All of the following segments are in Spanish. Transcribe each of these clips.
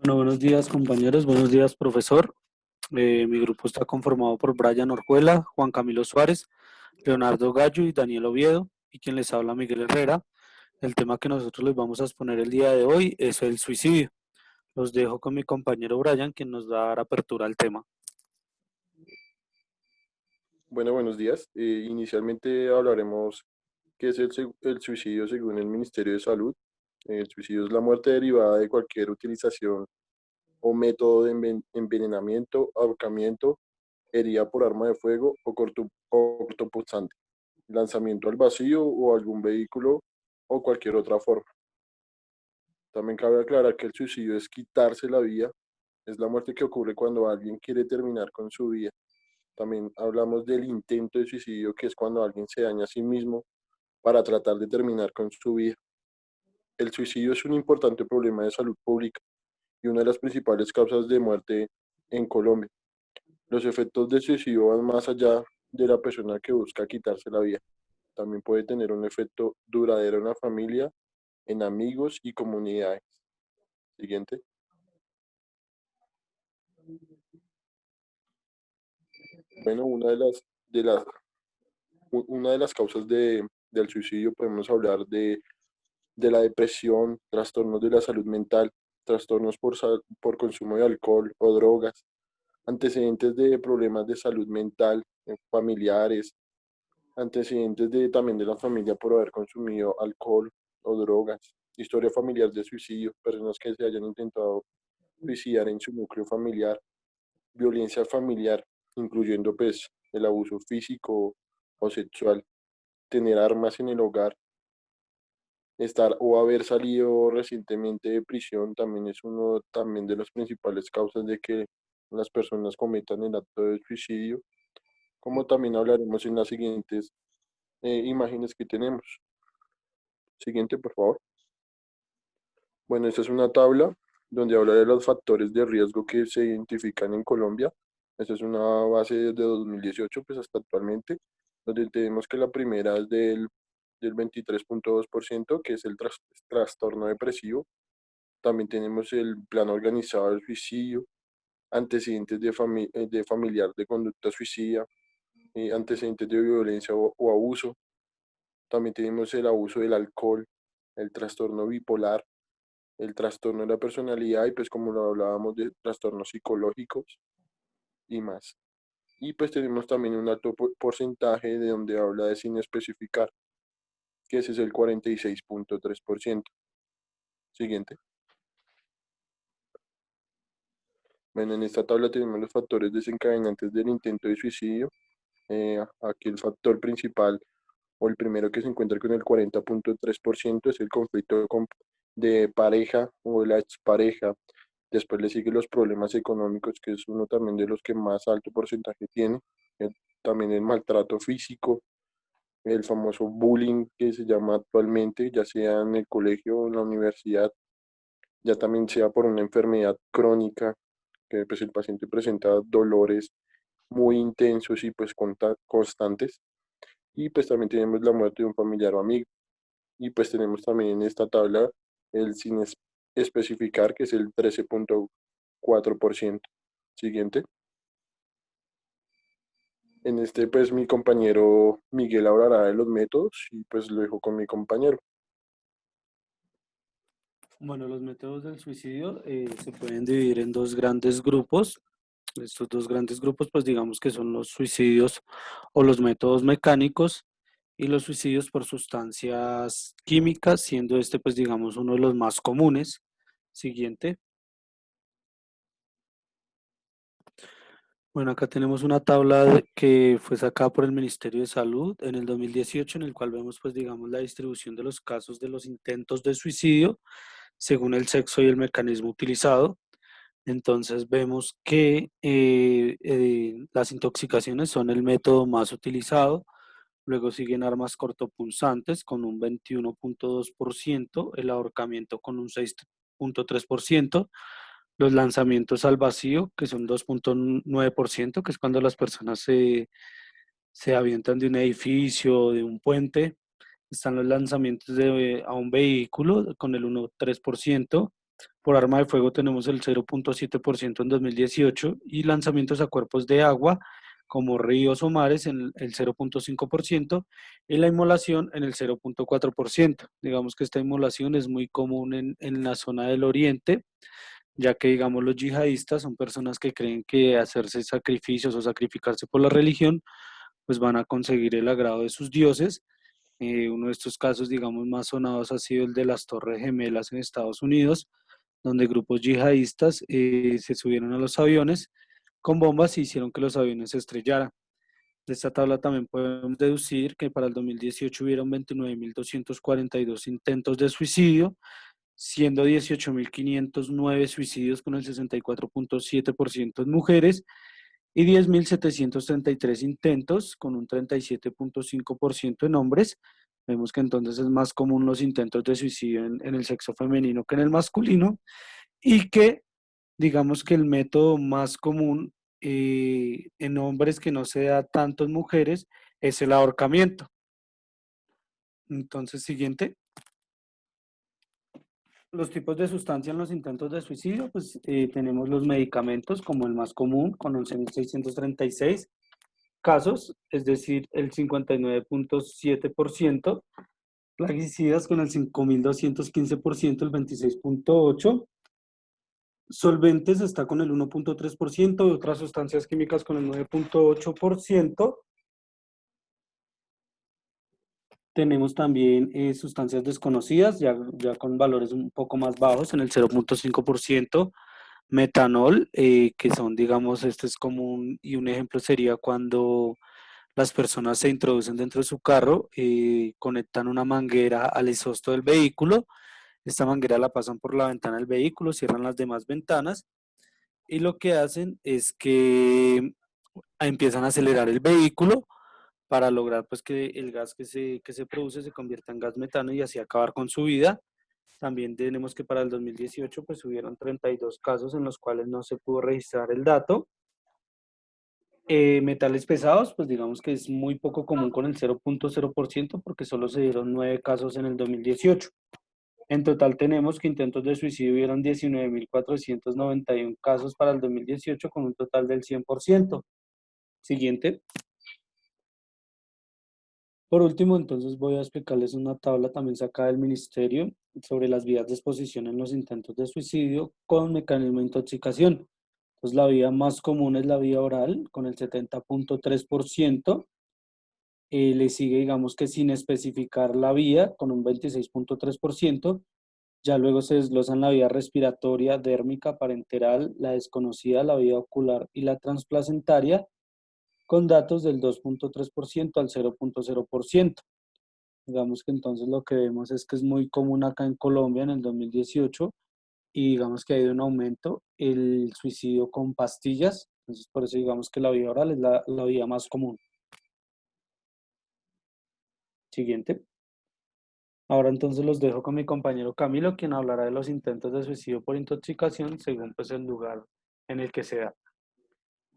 Bueno, buenos días compañeros, buenos días profesor. Mi grupo está conformado por Brian Orjuela, Juan Camilo Suárez, Leonardo Gallo y Daniel Oviedo, y quien les habla Miguel Herrera. El tema que nosotros les vamos a exponer el día de hoy es el suicidio. Los dejo con mi compañero Brian, quien nos va a dar apertura al tema. Bueno, buenos días. Inicialmente hablaremos qué es el suicidio según el Ministerio de Salud. El suicidio es la muerte derivada de cualquier utilización o método de envenenamiento, ahorcamiento, herida por arma de fuego o cortopunzante, lanzamiento al vacío o algún vehículo o cualquier otra forma. También cabe aclarar que el suicidio es quitarse la vida, es la muerte que ocurre cuando alguien quiere terminar con su vida. También hablamos del intento de suicidio, que es cuando alguien se daña a sí mismo para tratar de terminar con su vida. El suicidio es un importante problema de salud pública y una de las principales causas de muerte en Colombia. Los efectos del suicidio van más allá de la persona que busca quitarse la vida. También puede tener un efecto duradero en la familia, en amigos y comunidades. Siguiente. Bueno, una de las causas del suicidio podemos hablar de la depresión, trastornos de la salud mental, trastornos por consumo de alcohol o drogas, antecedentes de problemas de salud mental, familiares, antecedentes también de la familia por haber consumido alcohol o drogas, historia familiar de suicidio, personas que se hayan intentado suicidar en su núcleo familiar, violencia familiar, incluyendo pues el abuso físico o sexual, tener armas en el hogar, estar o haber salido recientemente de prisión también es uno también de las principales causas de que las personas cometan el acto de suicidio, como también hablaremos en las siguientes imágenes que tenemos. Siguiente, por favor. Bueno, esta es una tabla donde habla de los factores de riesgo que se identifican en Colombia. Esta es una base desde 2018, pues hasta actualmente, donde tenemos que la primera es del 23,2%, que es el trastorno depresivo. También tenemos el plan organizado del suicidio, antecedentes de familiar de conducta suicida, antecedentes de violencia o abuso. También tenemos el abuso del alcohol, el trastorno bipolar, el trastorno de la personalidad y pues como lo hablábamos de trastornos psicológicos y más. Y pues tenemos también un alto porcentaje de donde habla de sin especificar, que ese es el 46,3%. Siguiente. Bueno, en esta tabla tenemos los factores desencadenantes del intento de suicidio. Aquí el factor principal o el primero que se encuentra con el 40,3% es el conflicto de pareja o de la expareja. Después le siguen los problemas económicos, que es uno también de los que más alto porcentaje tiene. Eh, También el maltrato físico, el famoso bullying que se llama actualmente, ya sea en el colegio o en la universidad, ya también sea por una enfermedad crónica, que pues el paciente presenta dolores muy intensos y pues constantes. Y pues también tenemos la muerte de un familiar o amigo. Y pues tenemos también en esta tabla el sin especificar, que es el 13,4%. Siguiente. En este, pues mi compañero Miguel hablará de los métodos y pues lo dejo con mi compañero. Bueno, los métodos del suicidio se pueden dividir en dos grandes grupos. Estos dos grandes grupos, pues digamos que son los suicidios o los métodos mecánicos y los suicidios por sustancias químicas, siendo este, pues digamos, uno de los más comunes. Siguiente. Bueno, acá tenemos una tabla que fue sacada por el Ministerio de Salud en el 2018, en el cual vemos, pues digamos, la distribución de los casos de los intentos de suicidio según el sexo y el mecanismo utilizado. Entonces vemos que las intoxicaciones son el método más utilizado, luego siguen armas cortopunzantes con un 21,2%, el ahorcamiento con un 6,3%, los lanzamientos al vacío, que son 2,9%, que es cuando las personas se avientan de un edificio o de un puente. Están los lanzamientos a un vehículo con el 1,3%, Por arma de fuego tenemos el 0.7% en 2018 y lanzamientos a cuerpos de agua como ríos o mares en el 0.5% y la inmolación en el 0.4%. Digamos que esta inmolación es muy común en la zona del oriente, ya que digamos los yihadistas son personas que creen que hacerse sacrificios o sacrificarse por la religión, pues van a conseguir el agrado de sus dioses. Uno de estos casos, digamos, más sonados ha sido el de las Torres Gemelas en Estados Unidos, donde grupos yihadistas se subieron a los aviones con bombas y hicieron que los aviones se estrellaran. De esta tabla también podemos deducir que para el 2018 hubieron 29.242 intentos de suicidio, siendo 18.509 suicidios con el 64.7% en mujeres y 10.733 intentos con un 37.5% en hombres. Vemos que entonces es más común los intentos de suicidio en el sexo femenino que en el masculino y que digamos que el método más común en hombres que no se da tanto en mujeres es el ahorcamiento. Entonces, siguiente. Los tipos de sustancia en los intentos de suicidio, pues tenemos los medicamentos como el más común, con 11.636 casos, es decir, el 59.7%, plaguicidas con el 5.215%, el 26.8%, solventes está con el 1.3%, otras sustancias químicas con el 9.8%. Tenemos también sustancias desconocidas, ya con valores un poco más bajos, en el 0.5%, metanol, que son, digamos, este es común y un ejemplo sería cuando las personas se introducen dentro de su carro, conectan una manguera al exhausto del vehículo, esta manguera la pasan por la ventana del vehículo, cierran las demás ventanas y lo que hacen es que empiezan a acelerar el vehículo para lograr pues que el gas que se produce se convierta en gas metano y así acabar con su vida. También tenemos que para el 2018 pues hubieron 32 casos en los cuales no se pudo registrar el dato. Metales pesados, pues digamos que es muy poco común con el 0.0% porque solo se dieron 9 casos en el 2018. En total tenemos que intentos de suicidio hubieron 19.491 casos para el 2018 con un total del 100%. Siguiente. Por último, entonces voy a explicarles una tabla también sacada del ministerio sobre las vías de exposición en los intentos de suicidio con mecanismo de intoxicación. Entonces, la vía más común es la vía oral con el 70.3%. Le sigue, digamos que sin especificar la vía con un 26.3%. Ya luego se desglosan la vía respiratoria, dérmica, parenteral, la desconocida, la vía ocular y la transplacentaria con datos del 2.3% al 0.0%. Digamos que entonces lo que vemos es que es muy común acá en Colombia en el 2018 y digamos que ha ido un aumento el suicidio con pastillas. Entonces por eso digamos que la vía oral es la vía más común. Siguiente. Ahora entonces los dejo con mi compañero Camilo, quien hablará de los intentos de suicidio por intoxicación según pues el lugar en el que sea.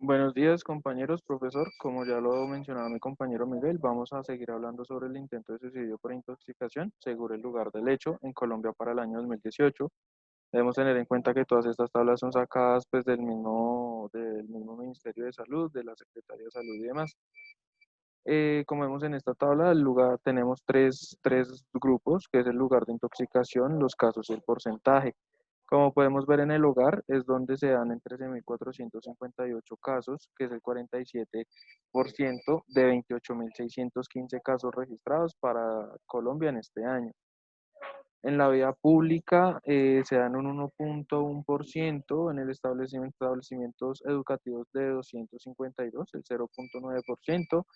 Buenos días, compañeros, profesor. Como ya lo mencionaba mi compañero Miguel, vamos a seguir hablando sobre el intento de suicidio por intoxicación según el lugar del hecho en Colombia para el año 2018. Debemos tener en cuenta que todas estas tablas son sacadas pues del mismo Ministerio de Salud, de la Secretaría de Salud y demás. Como vemos en esta tabla, el lugar, tenemos tres grupos, que es el lugar de intoxicación, los casos y el porcentaje. Como podemos ver en el hogar, es donde se dan en 13.458 casos, que es el 47% de 28.615 casos registrados para Colombia en este año. En la vía pública se dan un 1.1%, en el establecimientos educativos de 252, el 0.9%.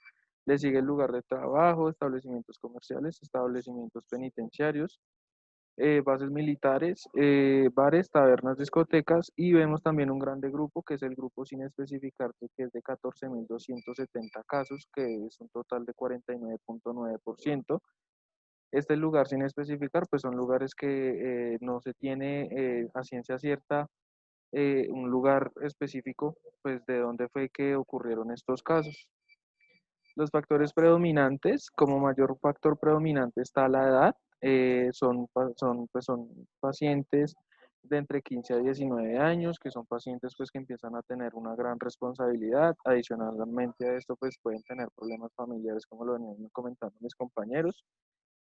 Le sigue el lugar de trabajo, establecimientos comerciales, establecimientos penitenciarios, bases militares, bares, tabernas, discotecas y vemos también un grande grupo que es el grupo sin especificar que es de 14.270 casos, que es un total de 49.9%. Este lugar sin especificar, pues son lugares que no se tiene a ciencia cierta un lugar específico, pues de dónde fue que ocurrieron estos casos. Los factores predominantes, como mayor factor predominante está la edad, son pacientes de entre 15 a 19 años, que son pacientes pues que empiezan a tener una gran responsabilidad. Adicionalmente a esto pues pueden tener problemas familiares como lo venían comentando mis compañeros.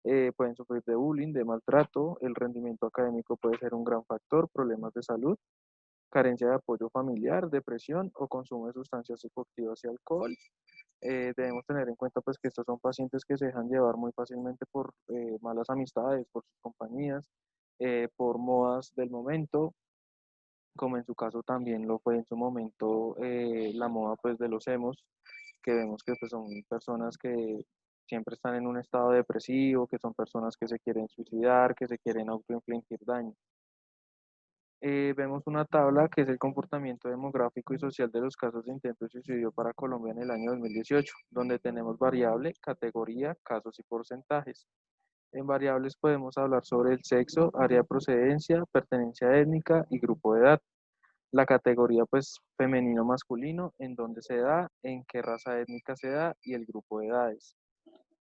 Pueden sufrir de bullying, de maltrato, el rendimiento académico puede ser un gran factor, problemas de salud, carencia de apoyo familiar, depresión o consumo de sustancias psicoactivas y alcohol. Debemos tener en cuenta pues que estos son pacientes que se dejan llevar muy fácilmente por malas amistades, por sus compañías, por modas del momento, como en su caso también lo fue en su momento la moda pues de los emos, que vemos que pues, son personas que siempre están en un estado depresivo, que son personas que se quieren suicidar, que se quieren autoinfligir daño. Vemos una tabla que es el comportamiento demográfico y social de los casos de intento de suicidio para Colombia en el año 2018, donde tenemos variable, categoría, casos y porcentajes. En variables podemos hablar sobre el sexo, área de procedencia, pertenencia étnica y grupo de edad. La categoría pues femenino masculino, en dónde se da, en qué raza étnica se da y el grupo de edades.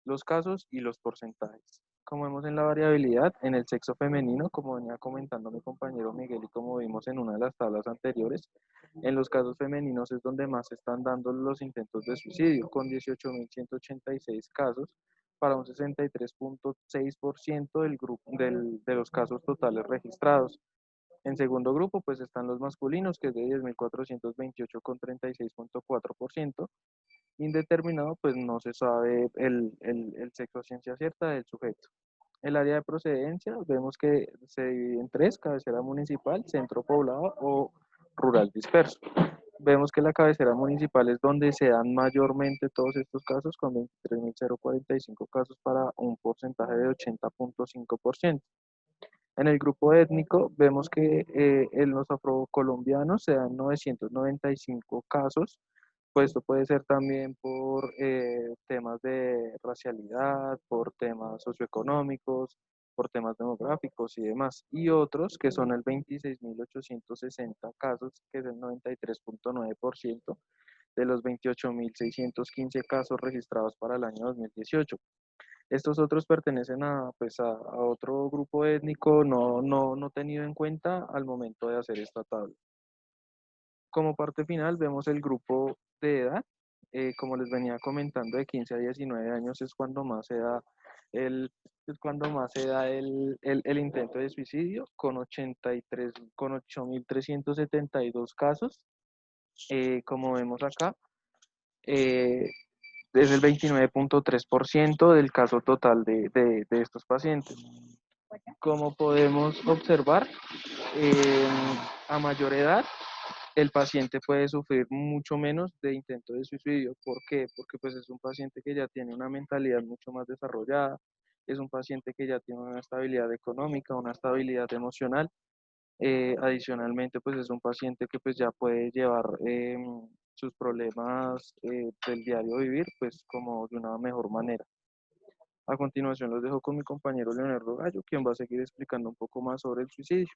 Los casos y los porcentajes. Como vemos en la variabilidad, en el sexo femenino, como venía comentando mi compañero Miguel y como vimos en una de las tablas anteriores, en los casos femeninos es donde más se están dando los intentos de suicidio, con 18.186 casos para un 63.6% del grupo, de los casos totales registrados. En segundo grupo, pues están los masculinos, que es de 10.428 con 36.4%. Indeterminado, pues no se sabe el sexo a ciencia cierta del sujeto. El área de procedencia, vemos que se divide en tres: cabecera municipal, centro poblado o rural disperso. Vemos que la cabecera municipal es donde se dan mayormente todos estos casos, con 23.045 casos para un porcentaje de 80.5%. En el grupo étnico vemos que en los afrocolombianos se dan 995 casos, pues esto puede ser también por temas de racialidad, por temas socioeconómicos, por temas demográficos y demás. Y otros que son el 26.860 casos, que es el 93.9% de los 28.615 casos registrados para el año 2018. Estos otros pertenecen a, pues a otro grupo étnico no tenido en cuenta al momento de hacer esta tabla. Como parte final vemos el grupo de edad. Como les venía comentando, de 15 a 19 años es cuando más se da el intento de suicidio, con 8.372 casos. Como vemos acá, es el 29.3% del caso total de estos pacientes. Como podemos observar, a mayor edad, el paciente puede sufrir mucho menos de intento de suicidio. ¿Por qué? Porque pues es un paciente que ya tiene una mentalidad mucho más desarrollada, es un paciente que ya tiene una estabilidad económica, una estabilidad emocional. Adicionalmente, pues es un paciente que pues ya puede llevar sus problemas del diario vivir pues como de una mejor manera. A continuación los dejo con mi compañero Leonardo Gallo, quien va a seguir explicando un poco más sobre el suicidio.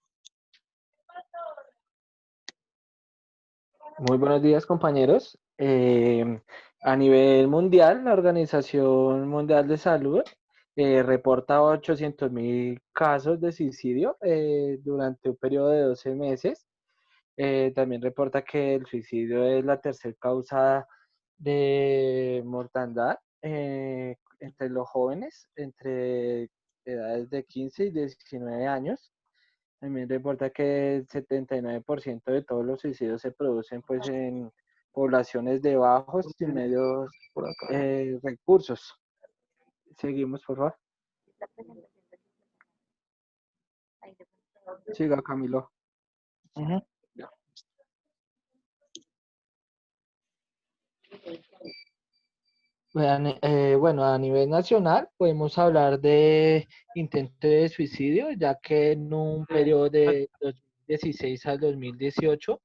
Muy buenos días, compañeros. A nivel mundial, la Organización Mundial de Salud reporta 800.000 casos de suicidio durante un periodo de 12 meses. También reporta que el suicidio es la tercera causa de mortandad entre los jóvenes, entre edades de 15 y 19 años. También reporta que el 79% de todos los suicidios se producen pues en poblaciones de bajos y medios recursos. Seguimos, por favor. Siga, Camilo. Bueno, a nivel nacional podemos hablar de intento de suicidio, ya que en un periodo de 2016 al 2018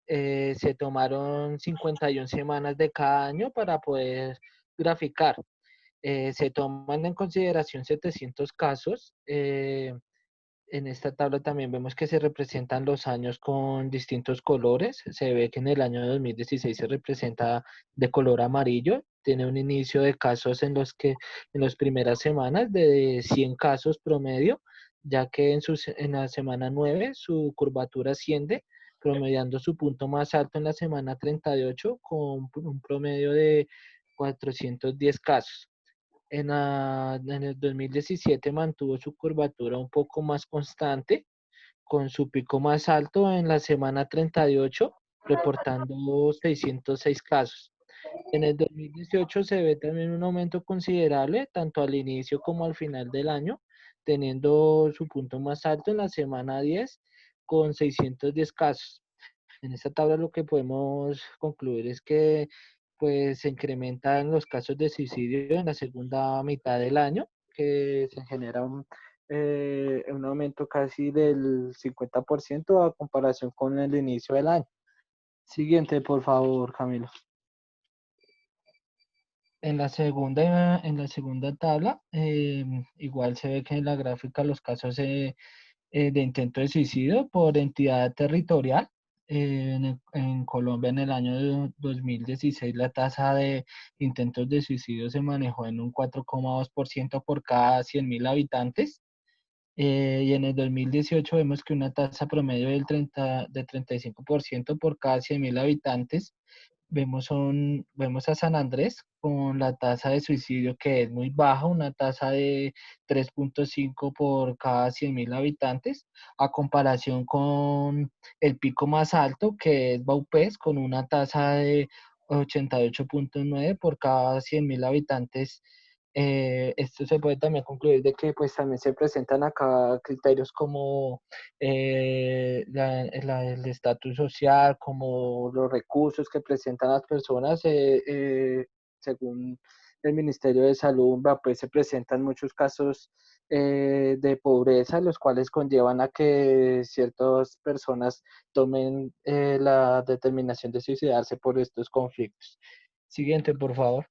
se tomaron 51 semanas de cada año para poder graficar. Se toman en consideración 700 casos. En esta tabla también vemos que se representan los años con distintos colores. Se ve que en el año 2016 se representa de color amarillo. Tiene un inicio de casos en los que en las primeras semanas de 100 casos promedio ya que en la semana 9 su curvatura asciende, promediando su punto más alto en la semana 38 con un promedio de 410 casos. En el 2017 mantuvo su curvatura un poco más constante, con su pico más alto en la semana 38, reportando 606 casos. En el 2018 se ve también un aumento considerable, tanto al inicio como al final del año, teniendo su punto más alto en la semana 10 con 610 casos. En esta tabla lo que podemos concluir es que pues se incrementan los casos de suicidio en la segunda mitad del año, que se genera un aumento casi del 50% a comparación con el inicio del año. Siguiente, por favor, Camilo. En la segunda tabla, igual se ve que en la gráfica los casos de intento de suicidio por entidad territorial. En Colombia en el año 2016 la tasa de intentos de suicidio se manejó en un 4,2% por cada 100.000 habitantes. Y en el 2018 vemos que una tasa promedio de 35% por cada 100.000 habitantes. Vemos a San Andrés con la tasa de suicidio que es muy baja, una tasa de 3,5 por cada 100.000 habitantes, a comparación con el pico más alto que es Vaupés con una tasa de 88,9 por cada 100.000 habitantes. Esto se puede también concluir de que pues también se presentan acá criterios como el estatus social, como los recursos que presentan las personas, según el Ministerio de Salud, pues se presentan muchos casos de pobreza, los cuales conllevan a que ciertas personas tomen la determinación de suicidarse por estos conflictos. Siguiente, por favor.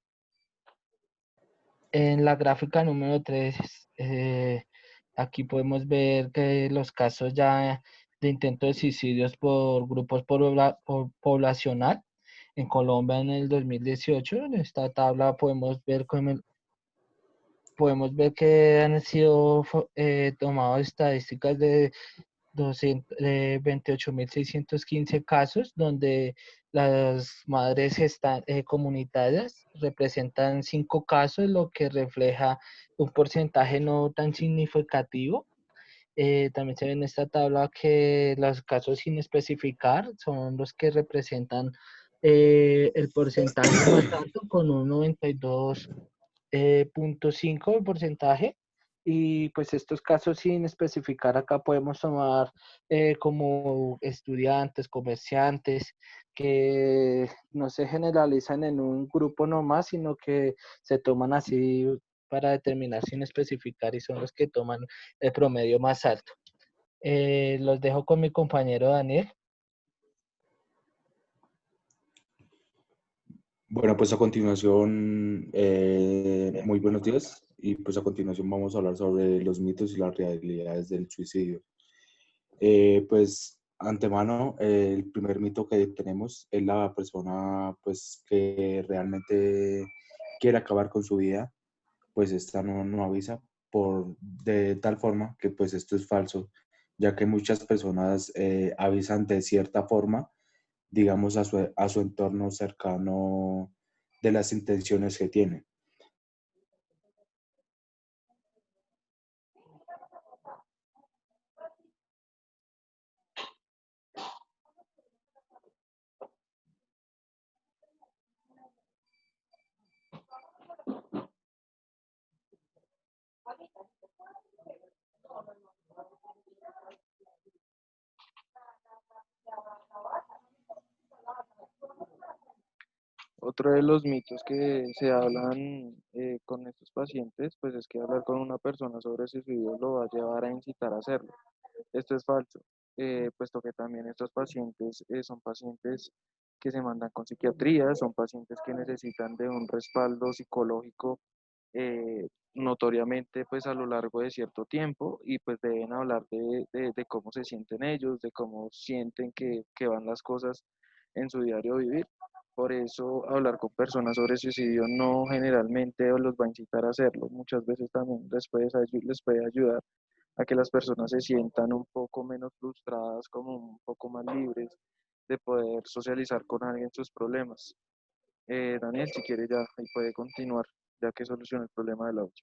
En la gráfica número 3, aquí podemos ver que los casos ya de intento de suicidios por grupos poblacional en Colombia en el 2018. En esta tabla podemos ver que han sido tomadas estadísticas de 28.615 casos, donde las madres comunitarias representan 5 casos, lo que refleja un porcentaje no tan significativo. También se ve en esta tabla que los casos sin especificar son los que representan el porcentaje más alto, con un 92,5 de porcentaje. Y pues estos casos sin especificar acá podemos tomar como estudiantes, comerciantes, que no se generalizan en un grupo nomás, sino que se toman así para determinar sin especificar y son los que toman el promedio más alto. Los dejo con mi compañero Daniel. Bueno, pues a continuación, muy buenos días. Y pues a continuación vamos a hablar sobre los mitos y las realidades del suicidio. Pues antemano, el primer mito que tenemos es la persona pues que realmente quiere acabar con su vida, pues esta no avisa de tal forma que pues esto es falso, ya que muchas personas avisan de cierta forma, digamos, a su entorno cercano de las intenciones que tienen. Otro de los mitos que se hablan con estos pacientes, pues es que hablar con una persona sobre suicidio lo va a llevar a incitar a hacerlo. Esto es falso, puesto que también estos pacientes son pacientes que se mandan con psiquiatría, son pacientes que necesitan de un respaldo psicológico notoriamente pues a lo largo de cierto tiempo y pues deben hablar de cómo se sienten ellos, de cómo sienten que van las cosas en su diario vivir. Por eso hablar con personas sobre suicidio no generalmente los va a incitar a hacerlo, muchas veces también les puede ayudar a que las personas se sientan un poco menos frustradas, como un poco más libres de poder socializar con alguien sus problemas. Daniel, si quiere ya, ahí puede continuar, ya que solucionó el problema del audio.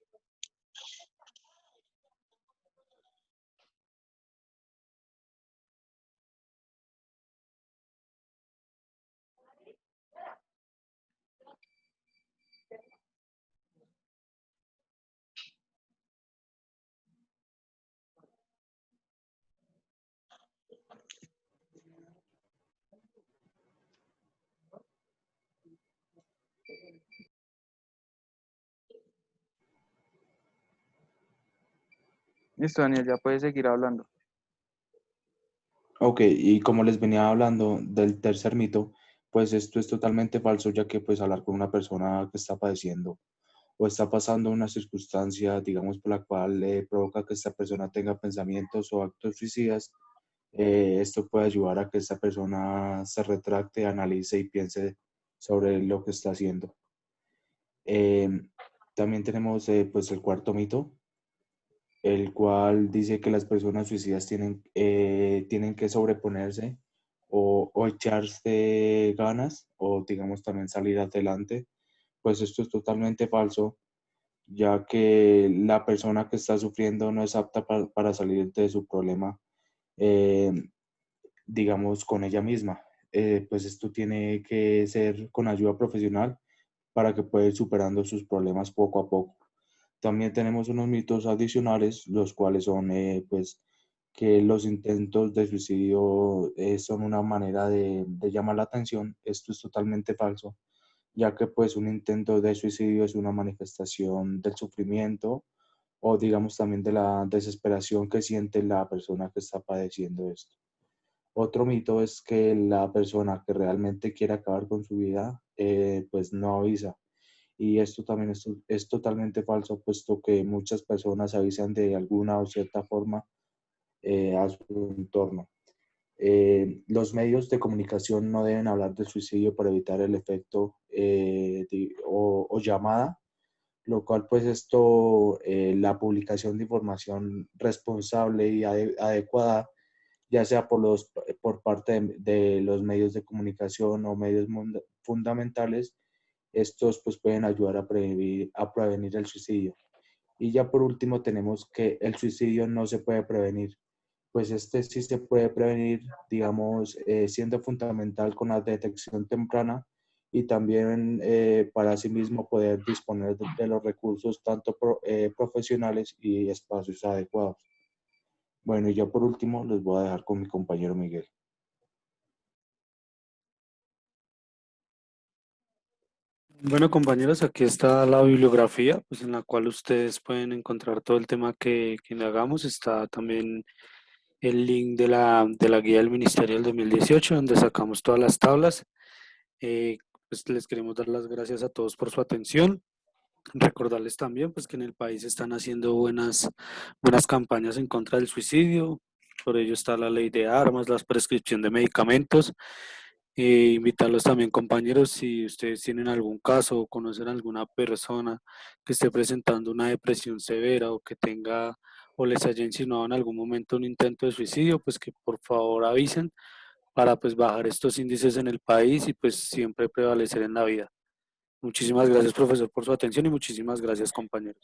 Listo, Daniel, ya puede seguir hablando. Ok, y como les venía hablando del tercer mito, pues esto es totalmente falso, ya que pues hablar con una persona que está padeciendo o está pasando una circunstancia, digamos, por la cual provoca que esta persona tenga pensamientos o actos suicidas, esto puede ayudar a que esta persona se retracte, analice y piense sobre lo que está haciendo. Eh, También tenemos pues el cuarto mito, el cual dice que las personas suicidas tienen que sobreponerse o echarse ganas o digamos también salir adelante. Pues esto es totalmente falso, ya que la persona que está sufriendo no es apta para salir de su problema, eh, digamos, con ella misma. Pues esto tiene que ser con ayuda profesional para que pueda ir superando sus problemas poco a poco. También tenemos unos mitos adicionales, los cuales son, pues, que los intentos de suicidio son una manera de llamar la atención. Esto es totalmente falso, ya que pues un intento de suicidio es una manifestación del sufrimiento o digamos también de la desesperación que siente la persona que está padeciendo esto. Otro mito es que la persona que realmente quiere acabar con su vida, pues no avisa. Y esto también es totalmente falso, puesto que muchas personas avisan de alguna o cierta forma a su entorno. Los medios de comunicación no deben hablar del suicidio para evitar el efecto o llamada, lo cual pues esto, la publicación de información responsable y adecuada, ya sea por parte de los medios de comunicación o medios fundamentales, estos pues pueden ayudar a prevenir el suicidio. Y ya por último tenemos que el suicidio no se puede prevenir, pues este sí se puede prevenir, digamos, siendo fundamental con la detección temprana y también para asimismo poder disponer de los recursos tanto profesionales y espacios adecuados. Bueno, y ya por último los voy a dejar con mi compañero Miguel. Bueno, compañeros, aquí está la bibliografía, pues en la cual ustedes pueden encontrar todo el tema que le hagamos. Está también el link de la guía del Ministerio del 2018, donde sacamos todas las tablas. Pues les queremos dar las gracias a todos por su atención. Recordarles también pues que en el país están haciendo buenas campañas en contra del suicidio. Por ello está la ley de armas, la prescripción de medicamentos. Invitarlos también, compañeros, si ustedes tienen algún caso o conocen a alguna persona que esté presentando una depresión severa o que tenga o les haya insinuado en algún momento un intento de suicidio, pues que por favor avisen para pues bajar estos índices en el país y pues siempre prevalecer en la vida. Muchísimas gracias, profesor, por su atención y muchísimas gracias, compañeros.